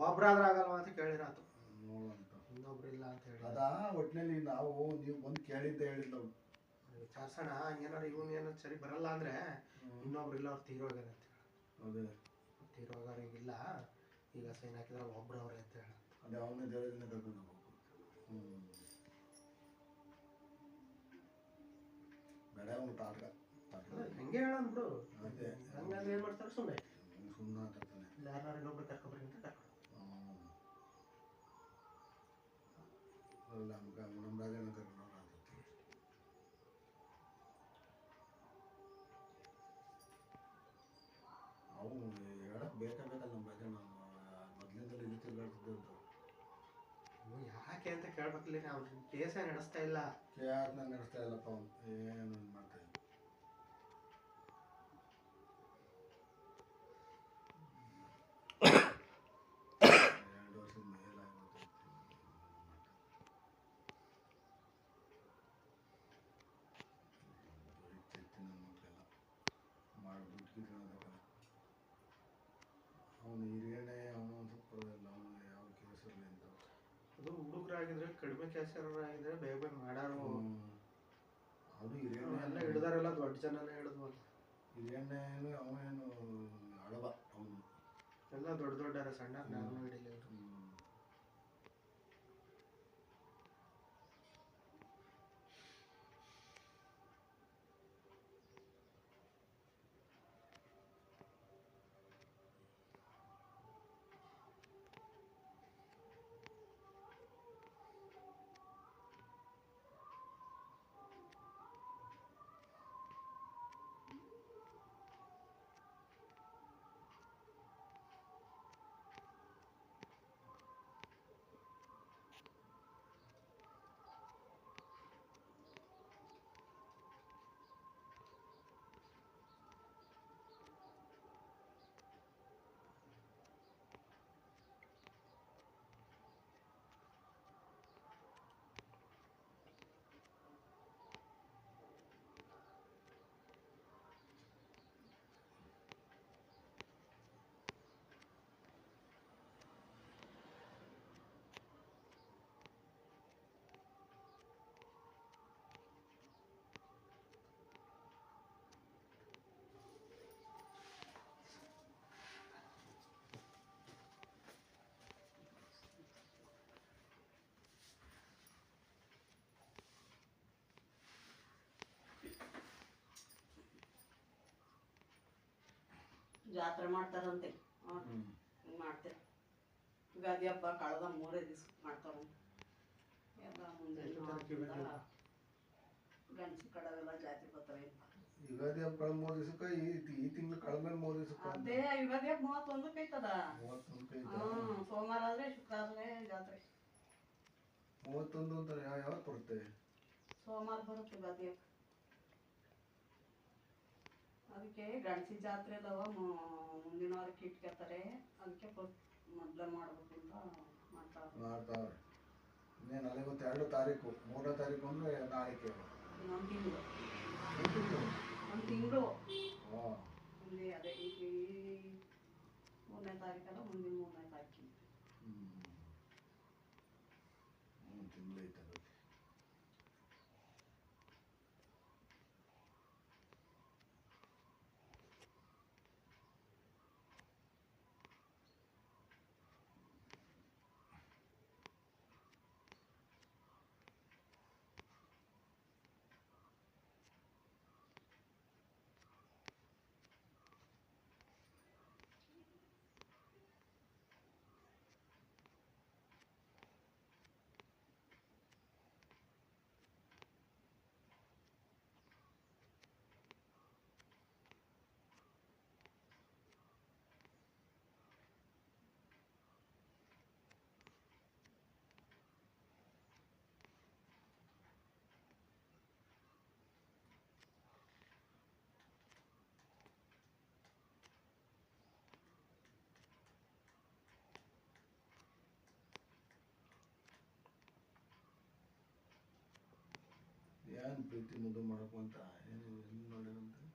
ಒಬ್ರಾದ್ರೂ ಆಗಲ್ವಾ ಅಂತ ಕೇಳಿರಾತು. ನೋಡಂತ ಇನ್ನೊಬ್ರು ಇಲ್ಲ ಅಂತ ಹೇಳಿ ಅದಾ ಒಟ್ಟಿನಲ್ಲಿ ನೀವು ಬಂದು ಕೇಳಿದ್ದೆ ಹೇಳಿದ್ದವು ವಿಚಾರ್ಸೋಣ. ಹಂಗೇನಾರು ಇವನ್ ಏನಾರು ಸರಿ ಬರಲ್ಲ ಅಂದ್ರೆ ಇನ್ನೊಬ್ರು ಇಲ್ಲ ಅವ್ರು ತೀರೋಗ್ಯಾರ ಅಂತ ಹೇಳ. ಅದೇ ತೀರೋಗಾರ ಈಗಿಲ್ಲ, ಈಗ ಸೈನ್ ಹಾಕಿದ್ರೆ ಒಬ್ರು ಅವ್ರೆ ಅಂತ ಹೇಳ. ಅದೇ ಅವನೇ ದೇವರಿಂದ ಕರ್ಕೊಂಡು ಹೋಗ್ಬೇಕು. ಬೇಡ ಅವನು ತಾಟ್ಗ ಹಂಗೆ ಹೇಳೋಣ ಬಿಡು. ಅದೇ ಹಂಗಂದ್ರೆ ಏನು ಮಾಡ್ತಾರೆ, ಸುಮ್ಮನೆ ಸುಮ್ಮನೆ ಆಗ್ತಾನೆ. ಯಾರು ಇನ್ನೊಬ್ರು ಕರ್ಕೊಬರಿ ಅಂತ ಕರ್ಕೊಂಡು ನಮ್ಮ ರಾಜನ ಕರ್ಕೊಂಡು ಅವನು ಹೇಳಕ್ ಬೇಕಲ್ಲ ನಮ್ಮ ರಾಜನ ಮೊದಲಿಂದಲೂ ಇದು ತಿರ್ಗಾಡ್ತಿದ್ದಂತ. ಯಾಕೆ ಅಂತ ಕೇಳ್ಬೇಕಿಲ್ಲ, ಅವ್ರ ಕೇಸ ನಡೆಸ್ತಾ ಇಲ್ಲ. ಕೇಸನ್ನ ನಡೆಸ್ತಾ ಇಲ್ಲಪ್ಪ ಅವನು, ಏನು ಮಾಡ್ತಾ ಇಲ್ಲ. ಅವನು ಹಿರಿಯಣ್ಣೆ, ಅವನು ಸ್ವಲ್ಪ ಅವನು ಯಾವ ಕೇಸಲ್ಲಿ ಅಂತ. ಅದು ಹುಡುಗರಾಗಿದ್ರೆ ಕಡಿಮೆ ಕೆಲಸರಾಗಿದ್ರೆ ಬೇಗ ಬೇಗ ಮಾಡಾರು. ಅದು ಹಿರಿಯಣ್ಣೆ ಎಲ್ಲ ಹಿಡ್ದಾರೆಲ್ಲ ದೊಡ್ಡ ಜನನೇ ಹಿಡಿದ್ವಲ್ಲ. ಹಿರಿಯಣ್ಣೇನು ಅವನೇನು ಅಳವ, ಅವನು ಎಲ್ಲ ದೊಡ್ಡ ದೊಡ್ಡರ, ಸಣ್ಣ ನಾನು ಹಿಡಿಲಿಲ್ಲ. ಜಾತ್ರೆ ಮಾಡ್ತಾರಂತೆ, ಮಾಡ್ತಾರೆ. ಯುಗಾದಿ ಹಬ್ಬ ಕಳೆದ 3 ದಿವಸ ಮಾಡ್ತಾರಂತೆ. ಎಲ್ಲ ಮುಂದೆ ಗಂಡಸ ಕಡೆಲ್ಲ ಜಾತಿ ಬರ್ತಾರೆ. ಯುಗಾದಿ ಹಬ್ಬ 3 ದಿವಸಕ್ಕೆ ಈ ತಿಂಗಳು ಕಳೆದ್ಮೇಲೆ 3 ದಿವಸಕ್ಕೆ ಅದೇ ಯುಗಾದಿ ಹಬ್ಬ 31ಕ್ಕೆ ಐತದ. 31ಕ್ಕೆ ಸೋಮವಾರ ಆದ್ರೆ ಶುಕ್ರವಾರ ಜಾತ್ರೆ. 31 ಅಂತ ಯಾವತ್ತು ಬರುತ್ತೆ? ಸೋಮವಾರ ಬರುತ್ತೆ ಯುಗಾದಿ ಹಬ್ಬ. ಅದಕ್ಕೆ ಗಣಸಿ ಜಾತ್ರೆ ಅದಾವ, ಮುಂದಿನ ವಾರಕ್ಕೆ ಇಟ್ಕೊತಾರೆ. ಅದಕ್ಕೆ ಮೊದಲೇ ಮಾಡ್ಬೇಕು ಅಂತ ಮಾಡ್ತಾವ್ರೆ. ಇನ್ನೇನು ಅಲ್ಲಿಗೆ 2 ತಾರೀಕು 3ನೇ ತಾರೀಕು ಅಂದರೆ ನಾಳೆಗೆ ಒಂದು ತಿಂಗಳು ಮುಂದೆ. ಅದೇ ಈ 3ನೇ ತಾರೀಕಲ್ಲ, ಮುಂದಿನ 3ನೇ ತಾರೀಕಿಗೆ. ತಿಂಗಳು ಐತೆ. ಏನು ಪ್ರೀತಿ ಮುದ್ದು ಮಾಡಬೇಕು ಅಂತ ಏನು ನೋಡಿರಂತೆ.